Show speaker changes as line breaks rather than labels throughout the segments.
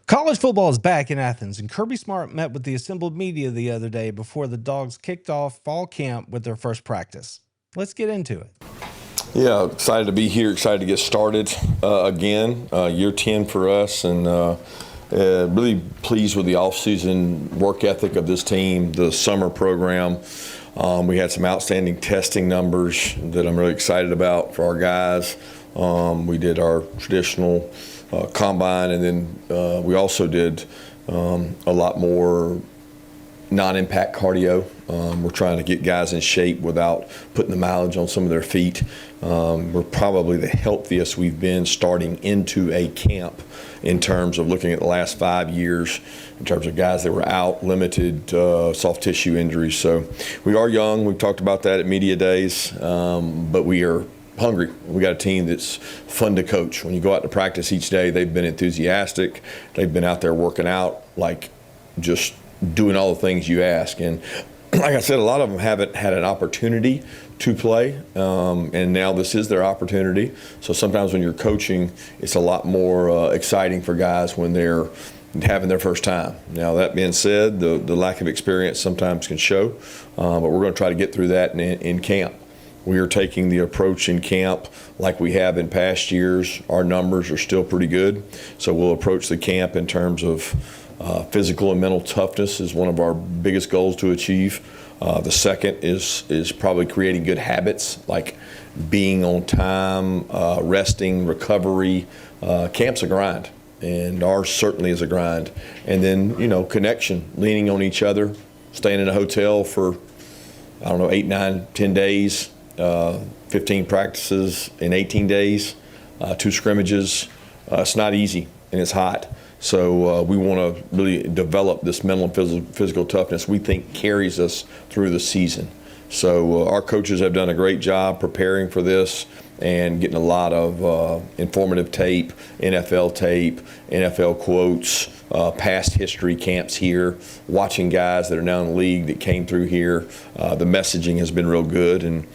College football is back in Athens, and Kirby Smart met with the assembled media the other day before the Dogs kicked off fall camp with their first practice. Let's get into it.
Yeah, excited to be here, excited to get started again. Year 10 for us, and really pleased with the off-season work ethic of this team, the summer program. We had some outstanding testing numbers that I'm really excited about for our guys. We did our traditional combine, and then we also did a lot more non-impact cardio. We're trying to get guys in shape without putting the mileage on some of their feet. We're probably the healthiest we've been starting into a camp in terms of looking at the last 5 years, in terms of guys that were out, limited soft tissue injuries. So we are young. We've talked about that at media days, but we are hungry. We got a team that's fun to coach. When you go out to practice each day, they've been enthusiastic. They've been out there working out, like just doing all the things you ask. And like I said, a lot of them haven't had an opportunity to play, and now this is their opportunity. So sometimes when you're coaching, it's a lot more exciting for guys when they're having their first time. Now, that being said, the lack of experience sometimes can show, but we're going to try to get through that in camp. We are taking the approach in camp like we have in past years. Our numbers are still pretty good, so we'll approach the camp in terms of physical and mental toughness is one of our biggest goals to achieve. The second is probably creating good habits, like being on time, resting, recovery. Camp's a grind, and ours certainly is a grind. And then, connection, leaning on each other, staying in a hotel for, 8, 9, 10 days, 15 practices in 18 days, 2 scrimmages. It's not easy, and it's hot. So we want to really develop this mental and physical toughness we think carries us through the season. So our coaches have done a great job preparing for this and getting a lot of informative tape, NFL quotes, past history camps here, watching guys that are now in the league that came through here. The messaging has been real good, and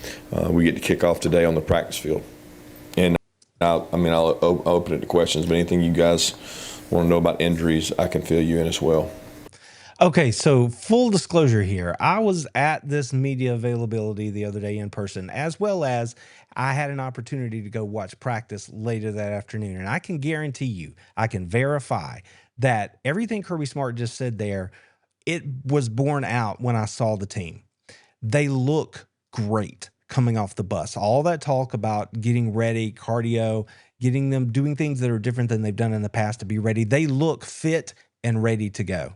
we get to kick off today on the practice field. And I'll open it to questions, but anything you guys want to know about injuries, I can fill you in as well.
Okay, so full disclosure here. I was at this media availability the other day in person, as well as I had an opportunity to go watch practice later that afternoon. And I can guarantee you, I can verify that everything Kirby Smart just said there, it was borne out when I saw the team. They look great coming off the bus. All that talk about getting ready, cardio, getting them doing things that are different than they've done in the past to be ready. They look fit and ready to go.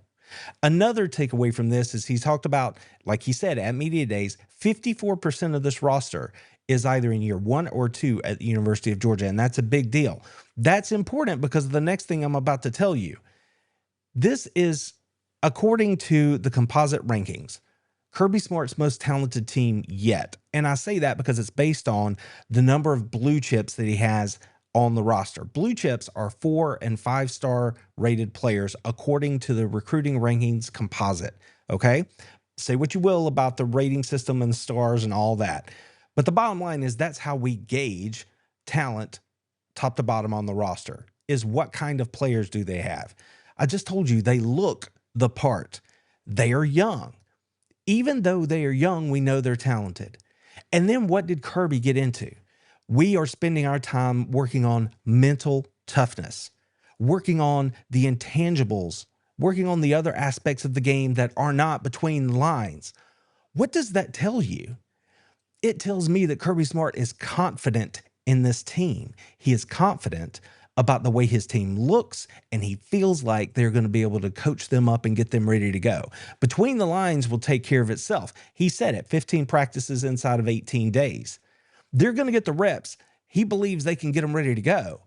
Another takeaway from this is he's talked about, like he said, at media days, 54% of this roster is either in year 1 or 2 at the University of Georgia, and that's a big deal. That's important because of the next thing I'm about to tell you. This is according to the composite rankings, Kirby Smart's most talented team yet. And I say that because it's based on the number of blue chips that he has on the roster. Blue chips are 4- and 5-star rated players according to the recruiting rankings composite. Okay. Say what you will about the rating system and the stars and all that. But the bottom line is that's how we gauge talent top to bottom on the roster, is what kind of players do they have? I just told you they look the part. They are young. Even though they are young, we know they're talented. And then what did Kirby get into? We are spending our time working on mental toughness, working on the intangibles, working on the other aspects of the game that are not between the lines. What does that tell you? It tells me that Kirby Smart is confident in this team. He is confident about the way his team looks, and he feels like they're going to be able to coach them up and get them ready to go. Between the lines will take care of itself. He said it, 15 practices inside of 18 days. They're going to get the reps. He believes they can get them ready to go.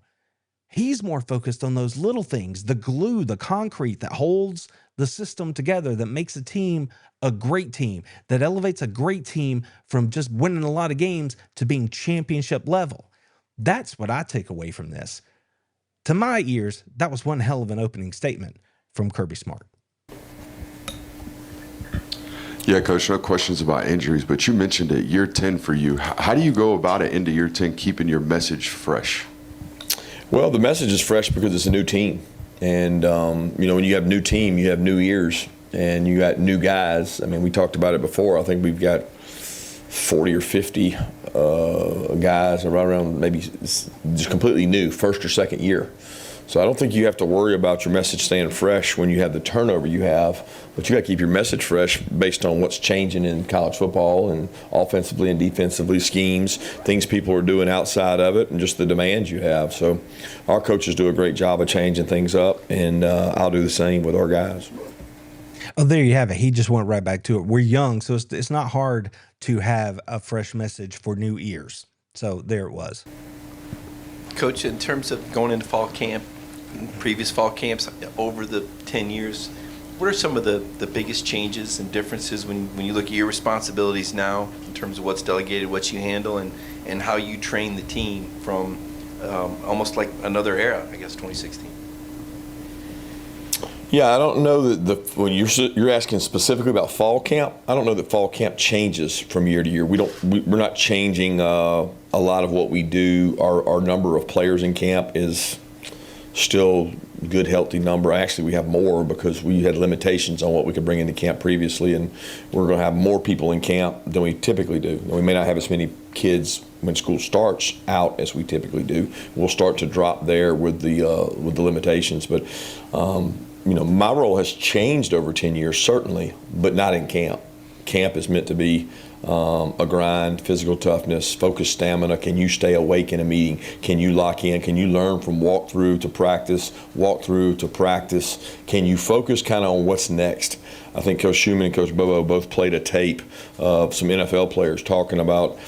He's more focused on those little things, the glue, the concrete that holds the system together, that makes a team a great team, that elevates a great team from just winning a lot of games to being championship level. That's what I take away from this. To my ears, that was one hell of an opening statement from Kirby Smart.
Yeah, Coach, no questions about injuries, but you mentioned it, year 10 for you. How do you go about it into year 10, keeping your message fresh?
Well, the message is fresh because it's a new team. And, when you have new team, you have new ears and you got new guys. I mean, we talked about it before. I think we've got 40 or 50 guys around maybe just completely new, first or second year. So I don't think you have to worry about your message staying fresh when you have the turnover you have, but you got to keep your message fresh based on what's changing in college football and offensively and defensively, schemes, things people are doing outside of it, and just the demands you have. So our coaches do a great job of changing things up, and I'll do the same with our guys.
Oh, there you have it. He just went right back to it. We're young, so it's not hard to have a fresh message for new ears. So there it was.
Coach, in terms of going into fall camp, previous fall camps over the 10 years, what are some of the biggest changes and differences when you look at your responsibilities now in terms of what's delegated, what you handle, and how you train the team from almost like another era, I guess, 2016?
Yeah, I don't know that when you're asking specifically about fall camp, I don't know that fall camp changes from year to year. We're not changing a lot of what we do. Our number of players in camp is still a good, healthy number. Actually, we have more because we had limitations on what we could bring into camp previously, and we're going to have more people in camp than we typically do. We may not have as many kids when school starts out as we typically do. We'll start to drop there with the limitations, but. My role has changed over 10 years, certainly, but not in camp. Camp is meant to be a grind, physical toughness, focused stamina. Can you stay awake in a meeting? Can you lock in? Can you learn from walkthrough to practice? Can you focus kind of on what's next? I think Coach Schumann and Coach Bobo both played a tape of some NFL players talking about,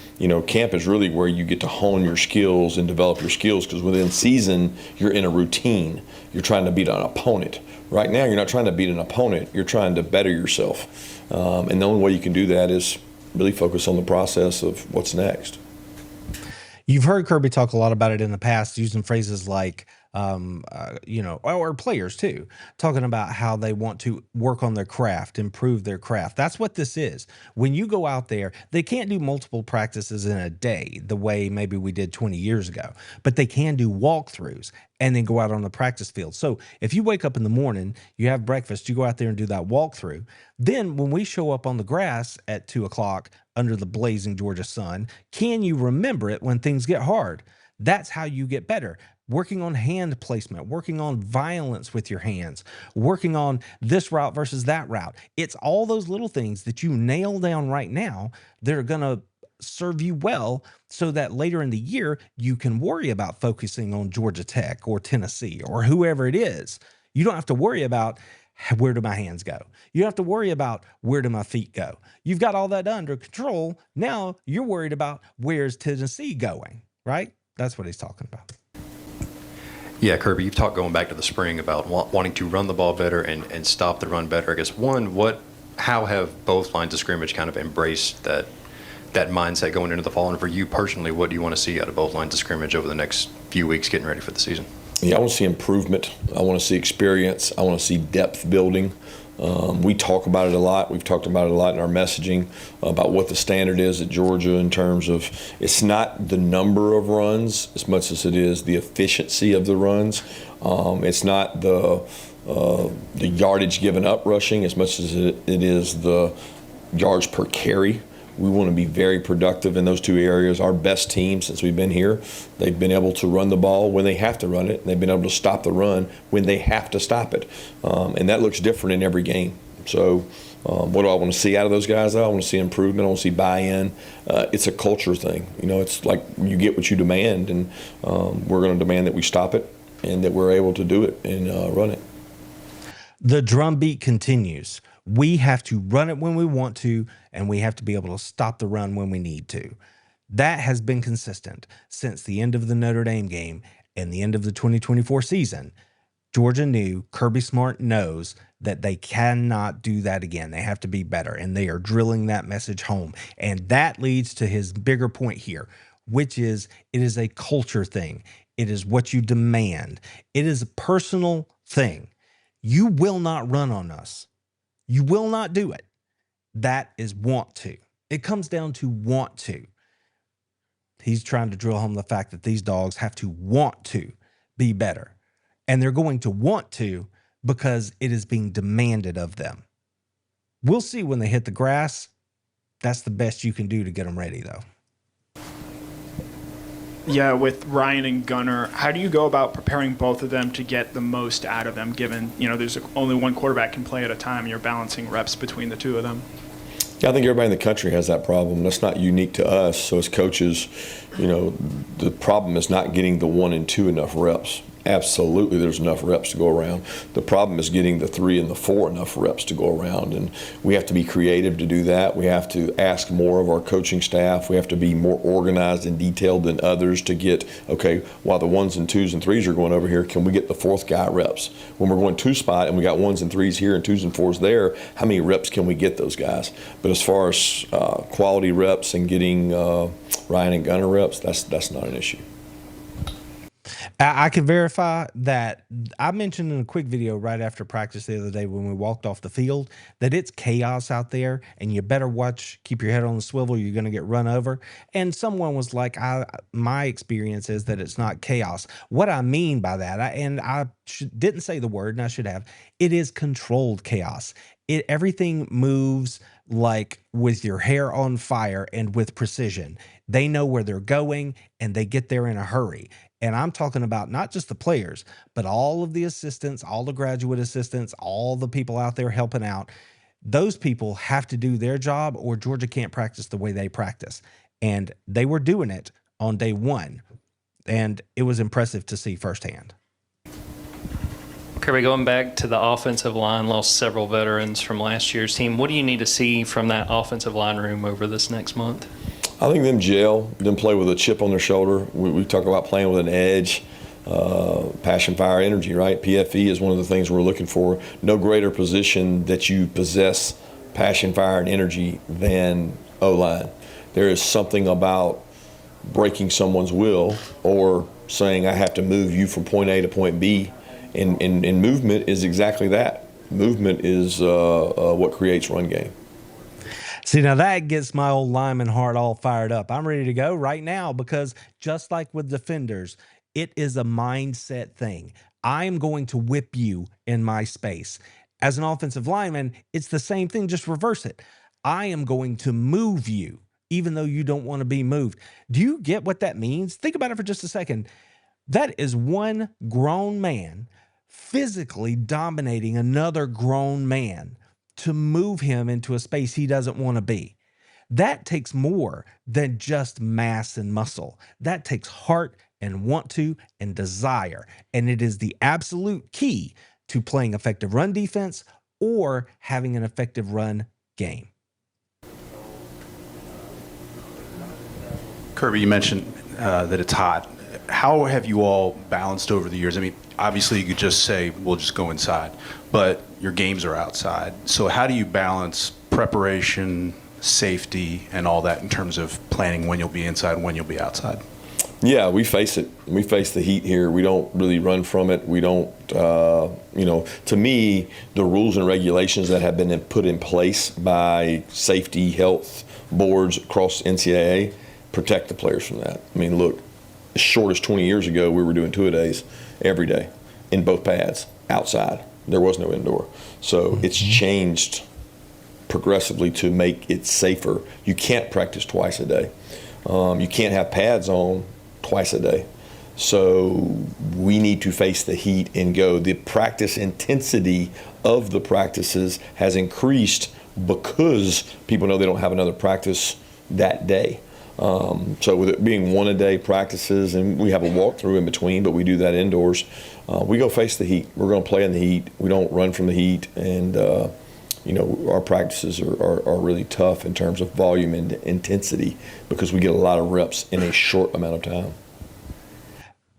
camp is really where you get to hone your skills and develop your skills, because within season, you're in a routine. You're trying to beat an opponent. Right now, you're not trying to beat an opponent. You're trying to better yourself. And the only way you can do that is really focus on the process of what's next.
You've heard Kirby talk a lot about it in the past, using phrases like, or players too, talking about how they want to work on their craft, improve their craft. That's what this is. When you go out there, they can't do multiple practices in a day the way maybe we did 20 years ago, but they can do walkthroughs and then go out on the practice field. So if you wake up in the morning, you have breakfast, you go out there and do that walkthrough. Then when we show up on the grass at 2 o'clock under the blazing Georgia sun, can you remember it when things get hard? That's how you get better. Working on hand placement, working on violence with your hands, working on this route versus that route. It's all those little things that you nail down right now that are going to serve you well, so that later in the year, you can worry about focusing on Georgia Tech or Tennessee or whoever it is. You don't have to worry about where do my hands go. You don't have to worry about where do my feet go. You've got all that under control. Now you're worried about where's Tennessee going, right? That's what he's talking about.
Yeah, Kirby, you've talked going back to the spring about wanting to run the ball better and stop the run better. I guess, how have both lines of scrimmage kind of embraced that mindset going into the fall? And for you personally, what do you want to see out of both lines of scrimmage over the next few weeks getting ready for the season?
Yeah, I want to see improvement. I want to see experience. I want to see depth building. We talk about it a lot. We've talked about it a lot in our messaging about what the standard is at Georgia in terms of, it's not the number of runs as much as it is the efficiency of the runs. It's not the yardage given up rushing as much as it is the yards per carry. We want to be very productive in those two areas. Our best team since we've been here, they've been able to run the ball when they have to run it, and they've been able to stop the run when they have to stop it. And that looks different in every game. So what do I want to see out of those guys? I want to see improvement. I want to see buy-in. It's a culture thing. It's like you get what you demand, and we're going to demand that we stop it and that we're able to do it and run it.
The drumbeat continues. We have to run it when we want to, and we have to be able to stop the run when we need to. That has been consistent since the end of the Notre Dame game and the end of the 2024 season. Georgia knew, Kirby Smart knows that they cannot do that again. They have to be better, and they are drilling that message home. And that leads to his bigger point here, which is it is a culture thing. It is what you demand. It is a personal thing. You will not run on us. You will not do it. That is want to. It comes down to want to. He's trying to drill home the fact that these dogs have to want to be better. and they're going to want to because it is being demanded of them. We'll see when they hit the grass. That's the best you can do to get them ready, though.
Yeah, with Ryan and Gunnar, how do you go about preparing both of them to get the most out of them, given, there's only one quarterback can play at a time, and you're balancing reps between the two of them?
Yeah, I think everybody in the country has that problem. That's not unique to us. So as coaches, the problem is not getting the 1 and 2 enough reps. Absolutely, there's enough reps to go around. The problem is getting the 3 and the 4 enough reps to go around, and we have to be creative to do that. We have to ask more of our coaching staff. We have to be more organized and detailed than others to get, okay, while the 1s and 2s and 3s are going over here, can we get the 4th guy reps? When we're going 2 spot and we got 1s and 3s here and 2s and 4s there, how many reps can we get those guys? But as far as quality reps and getting Ryan and Gunnar reps, that's not an issue.
I can verify that. I mentioned in a quick video right after practice the other day when we walked off the field that it's chaos out there, and you better keep your head on the swivel. You're going to get run over. And someone was like, my experience is that it's not chaos. What I mean by that, I didn't say the word, and I should have, it is controlled chaos. Everything moves like with your hair on fire and with precision. They know where they're going, and they get there in a hurry. And I'm talking about not just the players, but all of the assistants, all the graduate assistants, all the people out there helping out. Those people have to do their job, or Georgia can't practice the way they practice. And they were doing it on day 1. And it was impressive to see firsthand.
Kirby, going back to the offensive line, lost several veterans from last year's team. What do you need to see from that offensive line room over this next month?
I think them play with a chip on their shoulder. We talk about playing with an edge, passion, fire, energy, right? PFE is one of the things we're looking for. No greater position that you possess passion, fire, and energy than O-line. There is something about breaking someone's will or saying I have to move you from point A to point B, and movement is exactly that. Movement is what creates run game.
See, now that gets my old lineman heart all fired up. I'm ready to go right now because just like with defenders, it is a mindset thing. I'm going to whip you in my space. As an offensive lineman, it's the same thing, just reverse it. I am going to move you, even though you don't want to be moved. Do you get what that means? Think about it for just a second. That is one grown man physically dominating another grown man to move him into a space he doesn't want to be. That takes more than just mass and muscle. That takes heart and want to and desire. And it is the absolute key to playing effective run defense or having an effective run game.
Kirby, you mentioned that it's hot. How have you all balanced over the years? I mean, obviously you could just say, we'll just go inside, but your games are outside. So how do you balance preparation, safety, and all that in terms of planning when you'll be inside and when you'll be outside?
Yeah, we face it. We face the heat here. We don't really run from it. We don't, to me, the rules and regulations that have been put in place by safety, health boards across NCAA protect the players from that. I mean, look, as short as 20 years ago, we were doing two-a-days every day in both pads outside. There was no indoor. So it's changed progressively to make it safer. You can't practice twice a day. You can't have pads on twice a day. So we need to face the heat and go. The practice intensity of the practices has increased because people know they don't have another practice that day. So with it being one-a-day practices, and we have a walkthrough in between, but we do that indoors, we go face the heat. We're going to play in the heat. We don't run from the heat, and our practices are really tough in terms of volume and intensity because we get a lot of reps in a short amount of time.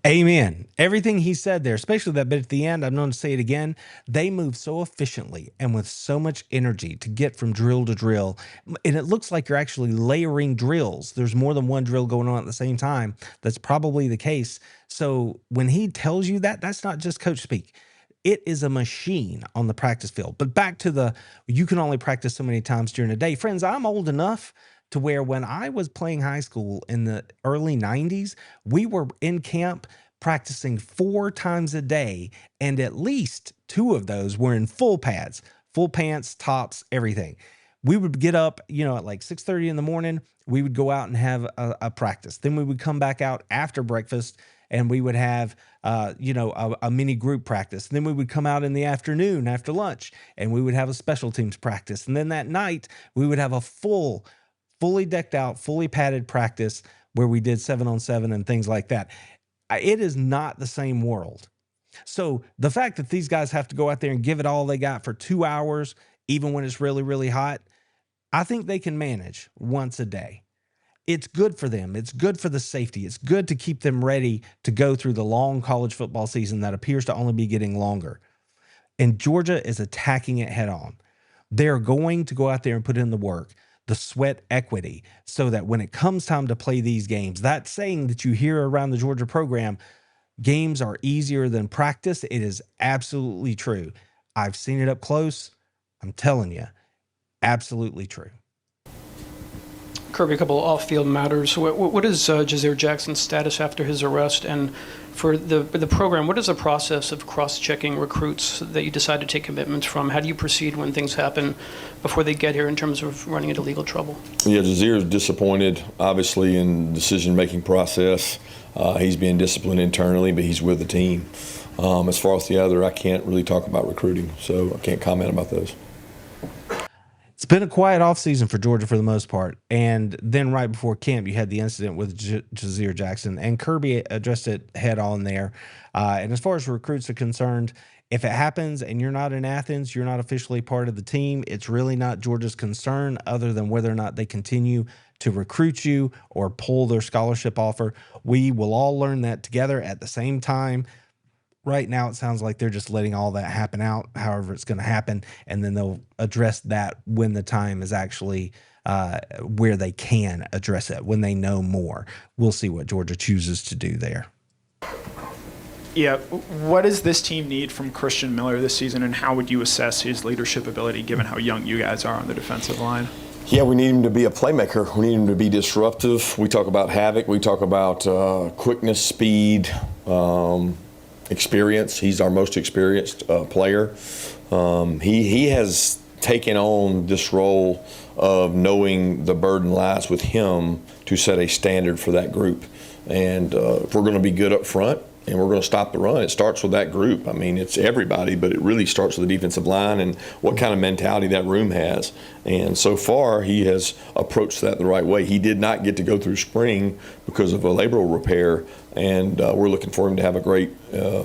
Amen. Everything he said there, especially that bit at the end, I'm known to say it again. They move so efficiently and with so much energy to get from drill to drill. And it looks like you're actually layering drills. There's more than one drill going on at the same time. That's probably the case. So when he tells you that, that's not just coach speak. It is a machine on the practice field. But back to you can only practice so many times during a day. Friends, I'm old enough to where when I was playing high school in the early 90s, we were in camp practicing 4 times a day, and at least 2 of those were in full pads, full pants, tops, everything. We would get up, at like 6:30 in the morning. We would go out and have a practice. Then we would come back out after breakfast and we would have, a mini group practice. And then we would come out in the afternoon after lunch and we would have a special teams practice. And then that night we would have a fully decked out, fully padded practice where we did 7-on-7 and things like that. It is not the same world. So the fact that these guys have to go out there and give it all they got for 2 hours, even when it's really, really hot, I think they can manage once a day. It's good for them. It's good for the safety. It's good to keep them ready to go through the long college football season that appears to only be getting longer. And Georgia is attacking it head on. They're going to go out there and put in the work, the sweat equity, so that when it comes time to play these games, that saying that you hear around the Georgia program, games are easier than practice, it is absolutely true. I've seen it up close. I'm telling you, absolutely true.
Kirby, a couple of off-field matters. What is Jazir Jackson's status after his arrest? And for the program, what is the process of cross-checking recruits that you decide to take commitments from? How do you proceed when things happen before they get here in terms of running into legal trouble?
Yeah, Jazir is disappointed, obviously, in the decision-making process. He's being disciplined internally, but he's with the team. As far as the other, I can't really talk about recruiting, so I can't comment about those.
It's been a quiet offseason for Georgia for the most part. And then right before camp, you had the incident with Jazir Jackson, and Kirby addressed it head on there. And as far as recruits are concerned, if it happens and you're not in Athens, you're not officially part of the team, it's really not Georgia's concern other than whether or not they continue to recruit you or pull their scholarship offer. We will all learn that together at the same time. Right now, it sounds like they're just letting all that happen out, however it's going to happen, and then they'll address that when the time is actually where they can address it, when they know more. We'll see what Georgia chooses to do there.
Yeah, what does this team need from Christian Miller this season, and how would you assess his leadership ability given how young you guys are on the defensive line?
Yeah, we need him to be a playmaker. We need him to be disruptive. We talk about havoc. We talk about quickness, speed, experience. He's our most experienced player. He has taken on this role of knowing the burden lies with him to set a standard for that group. And if we're going to be good up front and we're going to stop the run, it starts with that group. I mean, it's everybody, but it really starts with the defensive line and what kind of mentality that room has. And so far, he has approached that the right way. He did not get to go through spring because of a labral repair, and we're looking for him to have a great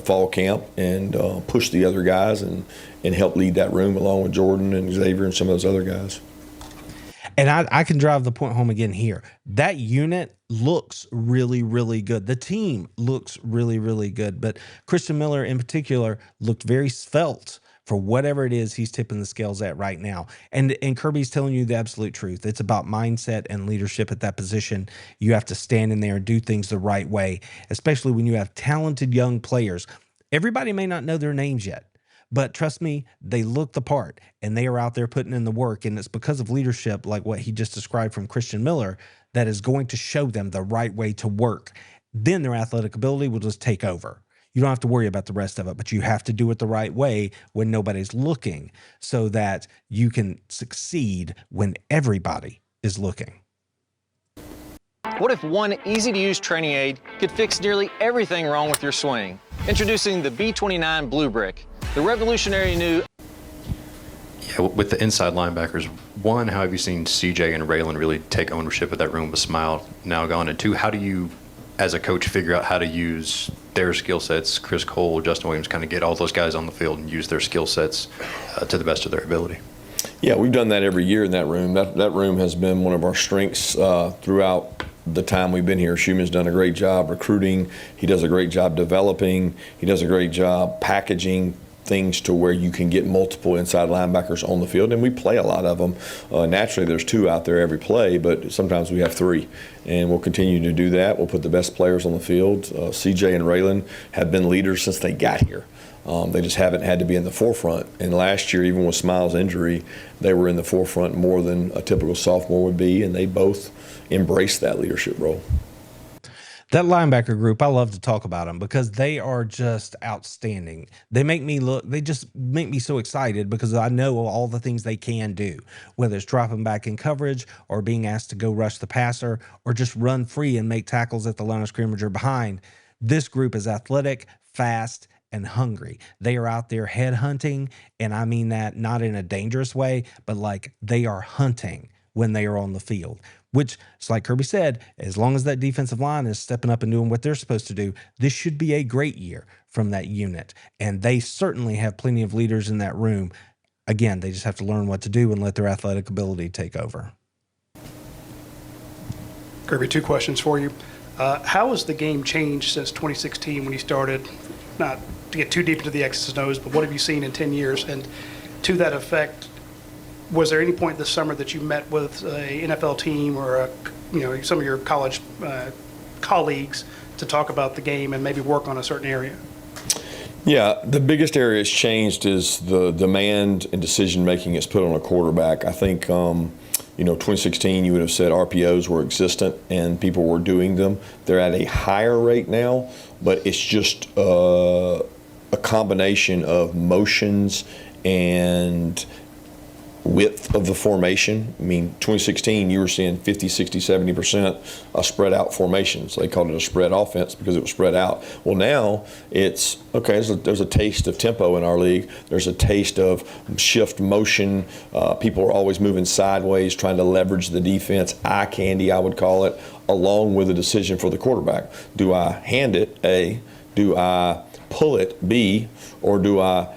fall camp and push the other guys and help lead that room along with Jordan and Xavier and some of those other guys.
And I can drive the point home again here. That unit looks really, really good. The team looks really, really good. But Christian Miller in particular looked very svelte for whatever it is he's tipping the scales at right now. And Kirby's telling you the absolute truth. It's about mindset and leadership at that position. You have to stand in there and do things the right way, especially when you have talented young players. Everybody may not know their names yet, but trust me, they look the part and they are out there putting in the work. And it's because of leadership like what he just described from Christian Miller that is going to show them the right way to work. Then their athletic ability will just take over. You don't have to worry about the rest of it, but you have to do it the right way when nobody's looking so that you can succeed when everybody is looking.
What if one easy-to-use training aid could fix nearly everything wrong with your swing? Introducing the B29 Blue Brick, the revolutionary new...
Yeah, with the inside linebackers, one, how have you seen CJ and Raylan really take ownership of that room with Smile now gone? And two, how do you, as a coach, figure out how to use their skill sets, Chris Cole, Justin Williams, kind of get all those guys on the field and use their skill sets to the best of their ability?
Yeah, we've done that every year in that room. That room has been one of our strengths throughout the time we've been here. Schumann's done a great job recruiting. He does a great job developing. He does a great job packaging things to where you can get multiple inside linebackers on the field, and we play a lot of them. Naturally, there's two out there every play, but sometimes we have three, and we'll continue to do that. We'll put the best players on the field. CJ and Raylan have been leaders since they got here. They just haven't had to be in the forefront. And last year, even with Smiles' injury, they were in the forefront more than a typical sophomore would be, and they both embraced that leadership role.
That linebacker group, I love to talk about them because they are just outstanding. They just make me so excited because I know all the things they can do, whether it's dropping back in coverage or being asked to go rush the passer or just run free and make tackles at the line of scrimmage or behind. This group is athletic, fast, and hungry. They are out there head hunting, and I mean that not in a dangerous way, but like they are hunting when they are on the field. Which, it's like Kirby said, as long as that defensive line is stepping up and doing what they're supposed to do, this should be a great year from that unit. And they certainly have plenty of leaders in that room. Again, they just have to learn what to do and let their athletic ability take over.
Kirby, 2 questions for you. How has the game changed since 2016 when you started? Not to get too deep into the X's and O's, but what have you seen in 10 years? And to that effect, was there any point this summer that you met with a NFL team or some of your college colleagues to talk about the game and maybe work on a certain area?
Yeah, the biggest area that's changed is the demand and decision making it's put on a quarterback. I think 2016 you would have said RPOs were existent and people were doing them. They're at a higher rate now, but it's just a combination of motions and width of the formation. I mean, 2016, you were seeing 50, 60, 70% of spread out formations. They called it a spread offense because it was spread out. Well, now it's, okay, there's a taste of tempo in our league. There's a taste of shift motion. People are always moving sideways, trying to leverage the defense, eye candy, I would call it, along with a decision for the quarterback. Do I hand it, A? Do I pull it, B? Or do I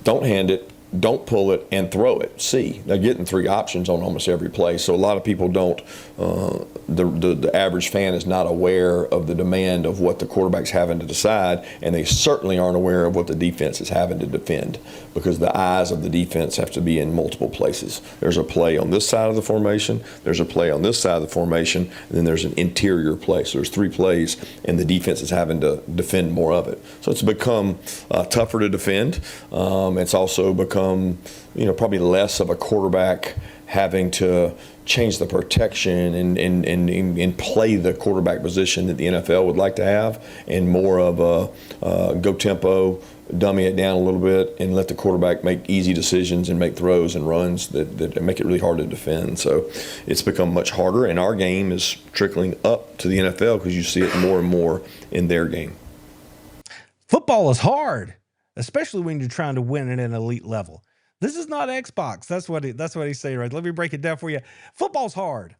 don't hand it, don't pull it, and throw it, C? They're getting 3 options on almost every play. So a lot of people don't, the average fan is not aware of the demand of what the quarterback's having to decide, and they certainly aren't aware of what the defense is having to defend because the eyes of the defense have to be in multiple places. There's a play on this side of the formation, there's a play on this side of the formation, and then there's an interior play. So there's 3 plays, and the defense is having to defend more of it. So it's become tougher to defend. It's also become probably less of a quarterback having to change the protection and play the quarterback position that the NFL would like to have, and more of a go tempo, dummy it down a little bit, and let the quarterback make easy decisions and make throws and runs that make it really hard to defend. So it's become much harder, and our game is trickling up to the NFL because you see it more and more in their game.
Football is hard, especially when you're trying to win at an elite level. This is not Xbox. That's what he's saying, right? Let me break it down for you. Football's hard.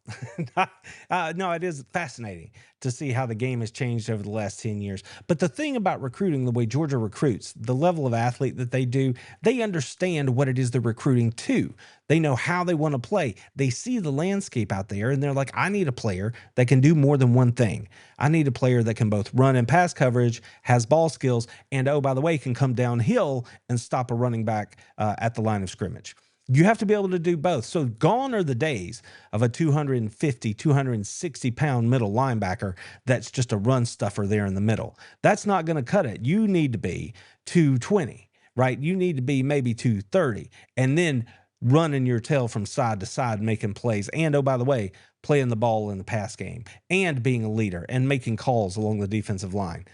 No, it is fascinating to see how the game has changed over the last 10 years. But the thing about recruiting, the way Georgia recruits, the level of athlete that they do, they understand what it is they're recruiting to. They know how they want to play. They see the landscape out there, and they're like, I need a player that can do more than one thing. I need a player that can both run and pass coverage, has ball skills, and, oh, by the way, can come downhill and stop a running back at the line of scrimmage. You have to be able to do both. So gone are the days of a 250, 260-pound middle linebacker that's just a run stuffer there in the middle. That's not going to cut it. You need to be 220, right? You need to be maybe 230, and then running your tail from side to side, making plays. And, oh, by the way, playing the ball in the pass game and being a leader and making calls along the defensive line.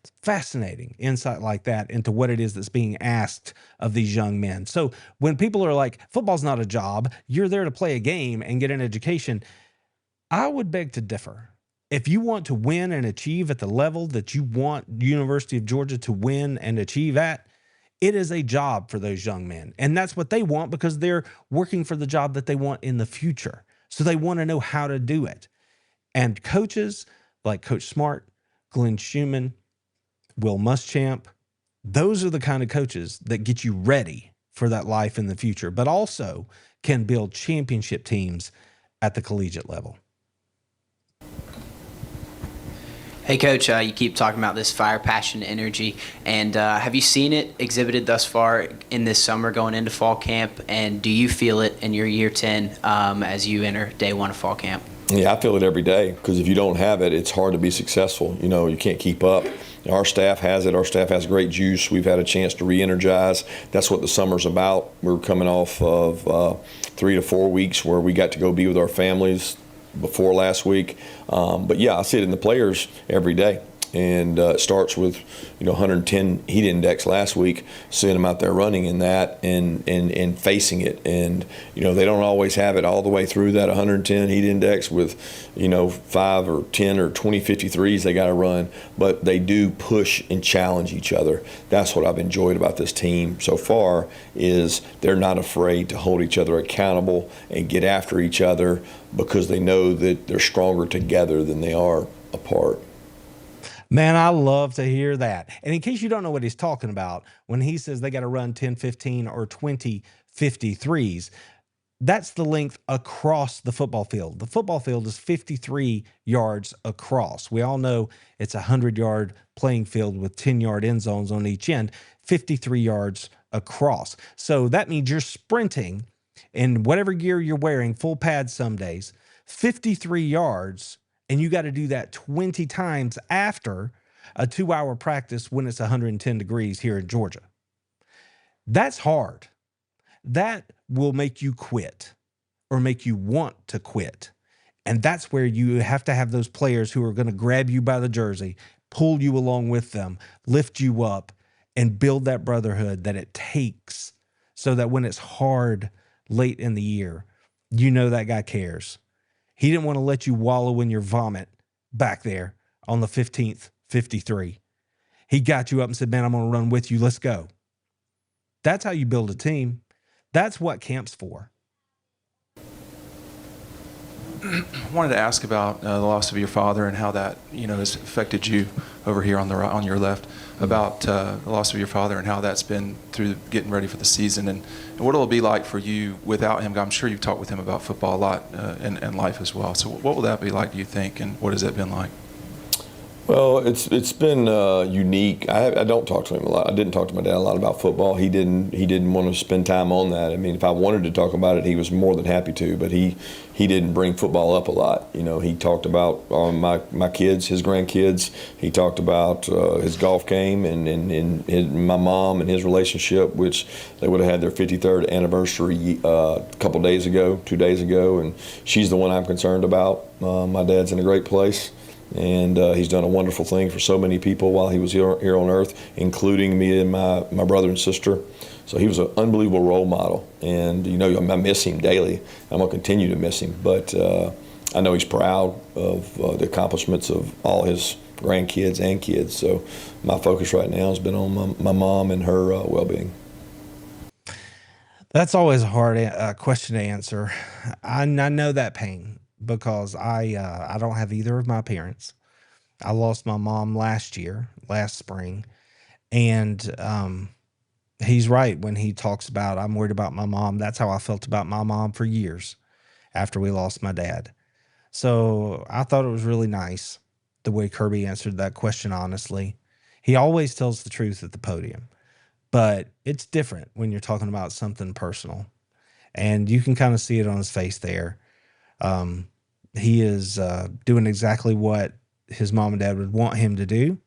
It's fascinating insight like that into what it is that's being asked of these young men. So when people are like, football's not a job, you're there to play a game and get an education, I would beg to differ. If you want to win and achieve at the level that you want University of Georgia to win and achieve at, it is a job for those young men. And that's what they want because they're working for the job that they want in the future. So they want to know how to do it. And coaches like Coach Smart, Glenn Schumann, Will Muschamp, those are the kind of coaches that get you ready for that life in the future, but also can build championship teams at the collegiate level.
Hey, Coach, you keep talking about this fire, passion, energy, and have you seen it exhibited thus far in this summer going into fall camp, and do you feel it in your year 10 as you enter day 1 of fall camp?
Yeah, I feel it every day because if you don't have it, it's hard to be successful. You can't keep up. Our staff has it. Our staff has great juice. We've had a chance to re-energize. That's what the summer's about. We're coming off of 3 to 4 weeks where we got to go be with our families, before last week. But yeah, I see it in the players every day. And it starts with, 110 heat index last week, seeing them out there running in that and facing it. And, they don't always have it all the way through that 110 heat index with, 5 or 10 or 20 53s they got to run. But they do push and challenge each other. That's what I've enjoyed about this team so far is they're not afraid to hold each other accountable and get after each other because they know that they're stronger together than they are apart.
Man, I love to hear that. And in case you don't know what he's talking about, when he says they got to run 10, 15, or 20 53s, that's the length across the football field. The football field is 53 yards across. We all know it's a 100-yard playing field with 10-yard end zones on each end, 53 yards across. So that means you're sprinting in whatever gear you're wearing, full pads some days, 53 yards, and you got to do that 20 times after a 2-hour practice when it's 110 degrees here in Georgia. That's hard. That will make you quit or make you want to quit. And that's where you have to have those players who are going to grab you by the jersey, pull you along with them, lift you up, and build that brotherhood that it takes so that when it's hard late in the year, that guy cares. He didn't want to let you wallow in your vomit back there on the 15th 53. He got you up and said, man, I'm going to run with you. Let's go. That's how you build a team. That's what camp's for.
I wanted to ask about the loss of your father and how that has affected you over here on your left, about the loss of your father and how that's been through getting ready for the season and what it'll be like for you without him. I'm sure you've talked with him about football a lot and life as well. So what will that be like, do you think, and what has that been like?
Well, it's been unique. I don't talk to him a lot. I didn't talk to my dad a lot about football. He didn't want to spend time on that. I mean, if I wanted to talk about it, he was more than happy to. But he didn't bring football up a lot. He talked about my kids, his grandkids. He talked about his golf game and my mom and his relationship, which they would have had their 53rd anniversary a couple days ago, 2 days ago, and she's the one I'm concerned about. My dad's in a great place. And he's done a wonderful thing for so many people while he was here on earth, including me and my brother and sister. So he was an unbelievable role model. And, I miss him daily. I'm going to continue to miss him. But I know he's proud of the accomplishments of all his grandkids and kids. So my focus right now has been on my mom and her well-being.
That's always a hard question to answer. I know that pain. Because I don't have either of my parents. I lost my mom last spring. And he's right when he talks about, I'm worried about my mom. That's how I felt about my mom for years after we lost my dad. So I thought it was really nice the way Kirby answered that question honestly. He always tells the truth at the podium. But it's different when you're talking about something personal. And you can kind of see it on his face there. He is doing exactly what his mom and dad would want him to do.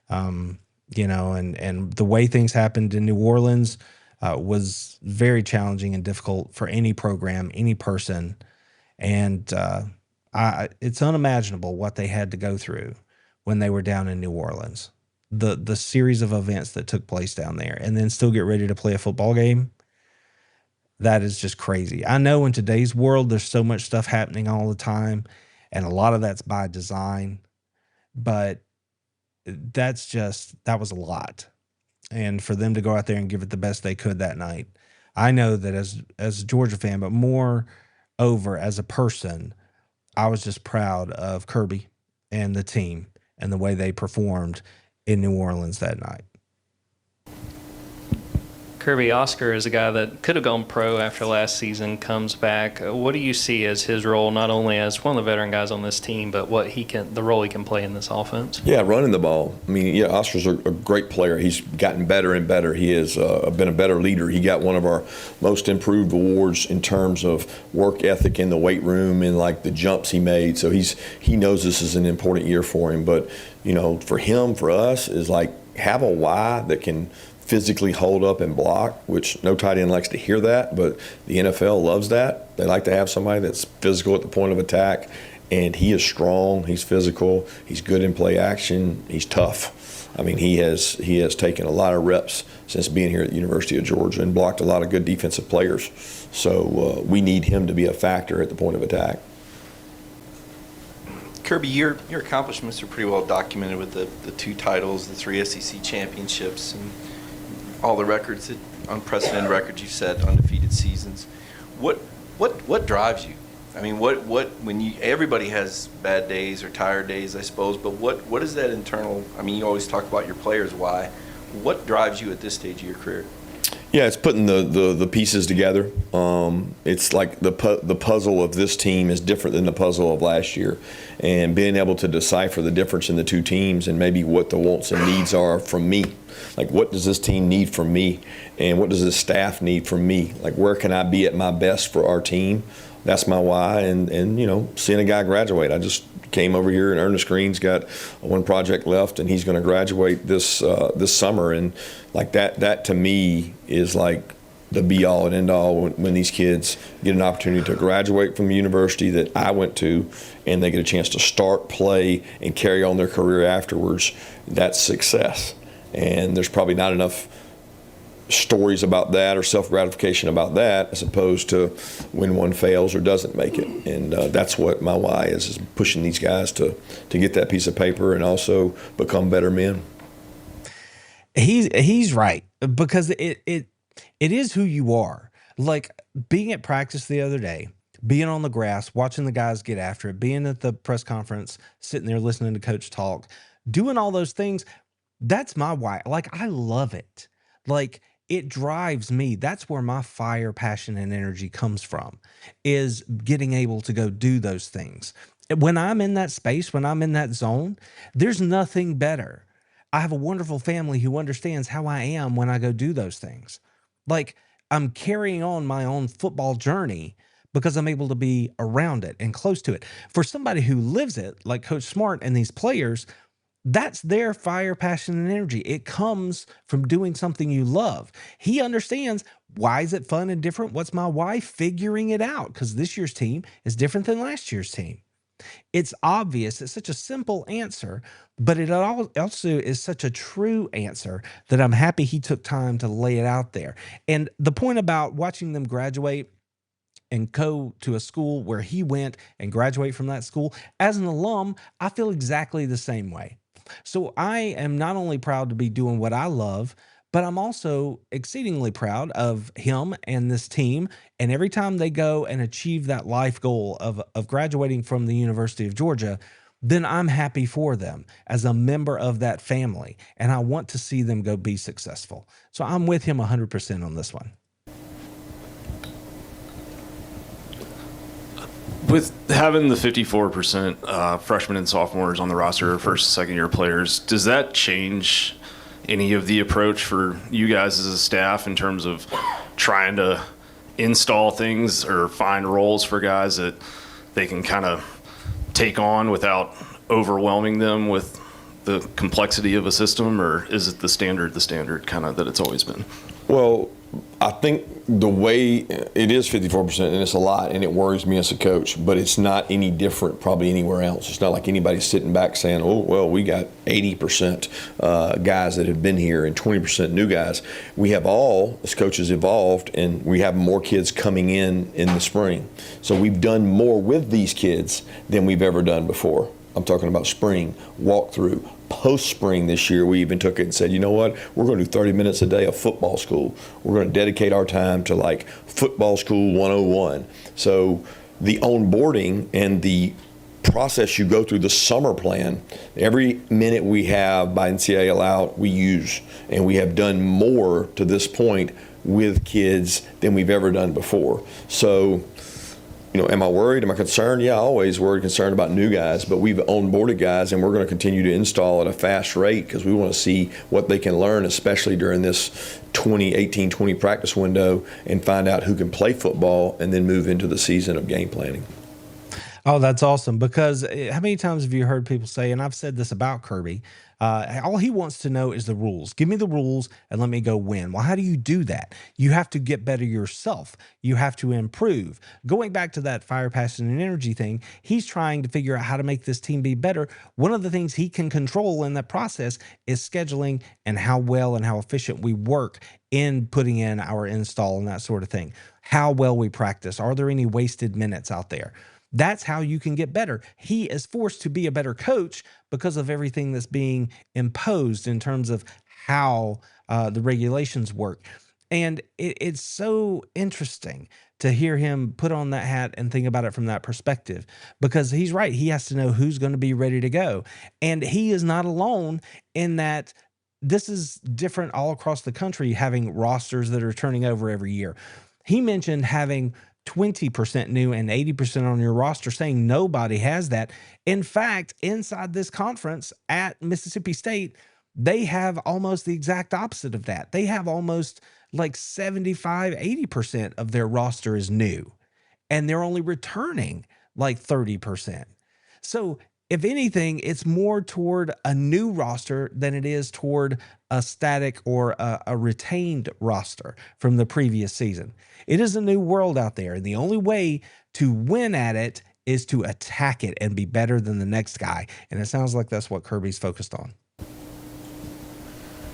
And the way things happened in New Orleans was very challenging and difficult for any program, any person. And it's unimaginable what they had to go through when they were down in New Orleans. The series of events that took place down there, and then still get ready to play a football game. That is just crazy. I know in today's world, there's so much stuff happening all the time, and a lot of that's by design, but that was a lot. And for them to go out there and give it the best they could that night, I know that as a Georgia fan, but more over as a person, I was just proud of Kirby and the team and the way they performed in New Orleans that night.
Kirby, Oscar is a guy that could have gone pro after last season, comes back. What do you see as his role, not only as one of the veteran guys on this team, but the role he can play in this offense?
Yeah, running the ball. I mean, yeah, Oscar's a great player. He's gotten better and better. He has been a better leader. He got one of our most improved awards in terms of work ethic in the weight room and like the jumps he made. So he knows this is an important year for him. But, for him, for us, is like have a why that can physically hold up and block, which no tight end likes to hear that, but the NFL loves that. They like to have somebody that's physical at the point of attack, and he is strong, he's physical, he's good in play action, he's tough. I mean, he has taken a lot of reps since being here at the University of Georgia and blocked a lot of good defensive players. So we need him to be a factor at the point of attack.
Kirby, your accomplishments are pretty well documented with the 2 titles, the 3 SEC championships, and all the records, unprecedented records you set, undefeated seasons. What drives you? I mean, everybody has bad days or tired days, I suppose, but what is that internal? I mean, you always talk about your players. Why? What drives you at this stage of your career?
Yeah, it's putting the pieces together. It's like the puzzle of this team is different than the puzzle of last year, and being able to decipher the difference in the 2 teams and maybe what the wants and needs are from me. Like, what does this team need from me, and what does this staff need from me? Like, where can I be at my best for our team? That's my why, and seeing a guy graduate. I just came over here, and Ernest Green's got 1 project left, and he's going to graduate this summer, and like that to me is like the be all and end all when these kids get an opportunity to graduate from the university that I went to, and they get a chance to start, play, and carry on their career afterwards. That's success, and there's probably not enough stories about that or self-gratification about that as opposed to when one fails or doesn't make it. And that's what my why is pushing these guys to get that piece of paper and also become better men.
He's right, because it is who you are. Like, being at practice the other day, being on the grass, watching the guys get after it, being at the press conference, sitting there listening to coach talk, doing all those things, that's my why. Like, I love it. Like, it drives me. That's where my fire, passion, and energy comes from, is getting able to go do those things. When I'm in that space, when I'm in that zone, there's nothing better. I have a wonderful family who understands how I am when I go do those things. Like, I'm carrying on my own football journey because I'm able to be around it and close to it. For somebody who lives it, like Coach Smart and these players, that's their fire, passion, and energy. It comes from doing something you love. He understands, why is it fun and different? What's my why? Figuring it out, because this year's team is different than last year's team. It's obvious. It's such a simple answer, but it also is such a true answer that I'm happy he took time to lay it out there. And the point about watching them graduate and go to a school where he went and graduate from that school, as an alum, I feel exactly the same way. So I am not only proud to be doing what I love, but I'm also exceedingly proud of him and this team. And every time they go and achieve that life goal of graduating from the University of Georgia, then I'm happy for them as a member of that family. And I want to see them go be successful. So I'm with him 100% on this one.
With having the 54% freshmen and sophomores on the roster, first and second year players, does that change any of the approach for you guys as a staff in terms of trying to install things or find roles for guys that they can kind of take on without overwhelming them with the complexity of a system, or is it the standard kind of that it's always been?
Well, I think the way it is 54%, and it's a lot, and it worries me as a coach, but it's not any different probably anywhere else. It's not like anybody's sitting back saying, oh, well, we got 80% guys that have been here and 20% new guys. We have all, as coaches, evolved, and we have more kids coming in the spring. So we've done more with these kids than we've ever done before. I'm talking about spring, walkthrough. Post-spring this year, we even took it and said, you know what, we're going to do 30 minutes a day of football school. We're going to dedicate our time to like football school 101. So the onboarding and the process you go through, the summer plan, every minute we have by NCAA allowed, we use. And we have done more to this point with kids than we've ever done before. So, you know, am I worried? Am I concerned? Yeah, always worried, concerned about new guys, but we've onboarded guys and we're going to continue to install at a fast rate because we want to see what they can learn, especially during this 2018-20 practice window, and find out who can play football and then move into the season of game planning.
Oh, that's awesome. Because how many times have you heard people say, and I've said this about Kirby, all he wants to know is the rules. Give me the rules and let me go win. Well, how do you do that? You have to get better yourself. You have to improve. Going back to that fire, passion, and energy thing, he's trying to figure out how to make this team be better. One of the things he can control in that process is scheduling and how well and how efficient we work in putting in our install and that sort of thing. How well we practice. Are there any wasted minutes out there? That's how you can get better. He is forced to be a better coach because of everything that's being imposed in terms of how the regulations work. And it's so interesting to hear him put on that hat and think about it from that perspective, because he's right. He has to know who's going to be ready to go. And he is not alone in that. This is different all across the country, having rosters that are turning over every year. He mentioned having 20% new and 80% on your roster, saying nobody has that. In fact, inside this conference at Mississippi State, they have almost the exact opposite of that. They have almost like 75, 80% of their roster is new, and they're only returning like 30%. So if anything, it's more toward a new roster than it is toward a static or a retained roster from the previous season. It is a new world out there, and the only way to win at it is to attack it and be better than the next guy. And it sounds like that's what Kirby's focused on.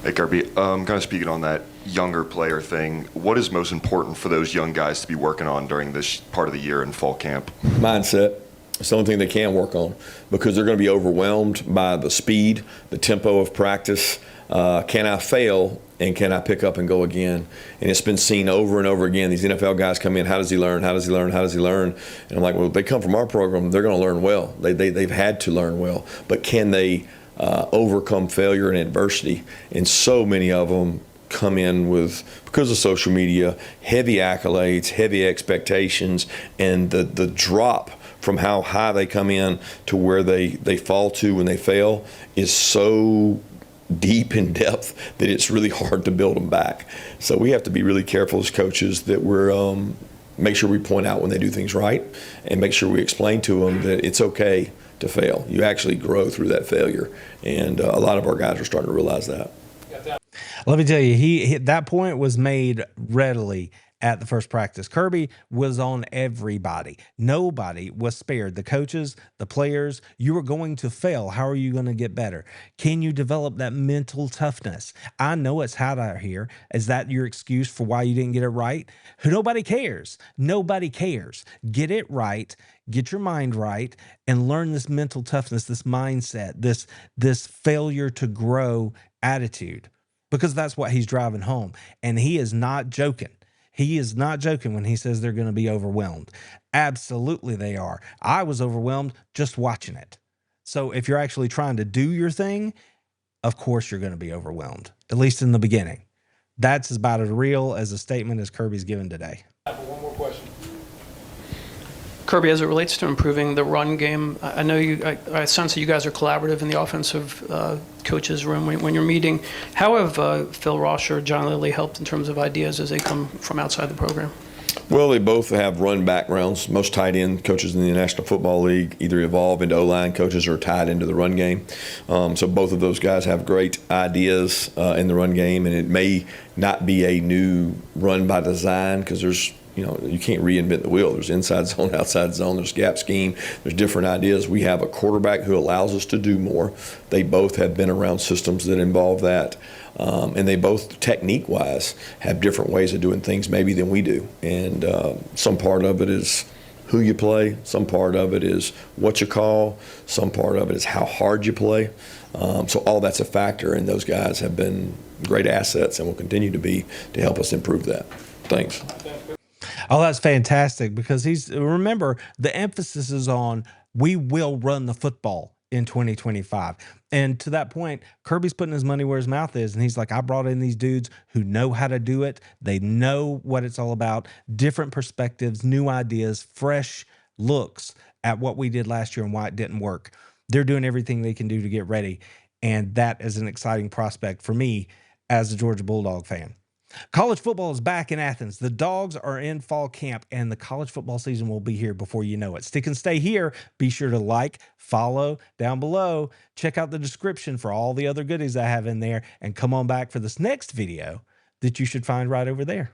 Hey, Kirby, kind of speaking on that younger player thing, what is most important for those young guys to be working on during this part of the year in fall camp?
Mindset. It's the only thing they can work on, because they're going to be overwhelmed by the speed, the tempo of practice. Can I fail, and can I pick up and go again? And it's been seen over and over again. These NFL guys come in, how does he learn? How does he learn? How does he learn? And I'm like, well, they come from our program, they're going to learn well. They've had to learn well. But can they overcome failure and adversity? And so many of them come in with, because of social media, heavy accolades, heavy expectations, and the drop from how high they come in to where they fall to when they fail is so deep in depth that it's really hard to build them back. So we have to be really careful as coaches that we're make sure we point out when they do things right, and make sure we explain to them that it's okay to fail. You actually grow through that failure, and a lot of our guys are starting to realize that.
Let me tell you, that point was made readily at the first practice. Kirby was on everybody. Nobody was spared. The coaches, the players, you were going to fail. How are you going to get better? Can you develop that mental toughness? I know it's hot out here. Is that your excuse for why you didn't get it right? Nobody cares. Nobody cares. Get it right. Get your mind right, and learn this mental toughness, this mindset, this failure to grow attitude, because that's what he's driving home. And he is not joking. He is not joking when he says they're going to be overwhelmed. Absolutely they are. I was overwhelmed just watching it. So if you're actually trying to do your thing, of course you're going to be overwhelmed, at least in the beginning. That's about as real as a statement as Kirby's given today.
I have one more question.
Kirby, as it relates to improving the run game, I know I sense that you guys are collaborative in the offensive coaches room when you're meeting. How have Phil Ross or John Lilly helped in terms of ideas as they come from outside the program?
Well, they both have run backgrounds. Most tight end coaches in the National Football League either evolve into O-line coaches or tied into the run game. So both of those guys have great ideas in the run game, and it may not be a new run by design, because there's, you can't reinvent the wheel. There's inside zone, outside zone, there's gap scheme, there's different ideas. We have a quarterback who allows us to do more. They both have been around systems that involve that. And they both, technique-wise, have different ways of doing things maybe than we do. And some part of it is who you play. Some part of it is what you call. Some part of it is how hard you play. So all that's a factor, and those guys have been great assets and will continue to be to help us improve that. Thanks.
Oh, that's fantastic, because remember, the emphasis is on we will run the football in 2025. And to that point, Kirby's putting his money where his mouth is. And he's like, I brought in these dudes who know how to do it. They know what it's all about, different perspectives, new ideas, fresh looks at what we did last year and why it didn't work. They're doing everything they can do to get ready. And that is an exciting prospect for me as a Georgia Bulldog fan. College football is back in Athens. The Dogs are in fall camp, and the college football season will be here before you know it. Stick and stay here. Be sure to like, follow down below. Check out the description for all the other goodies I have in there, and come on back for this next video that you should find right over there.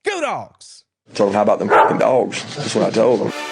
Go Dogs!
Told them, how about them fucking dogs? That's what I told them.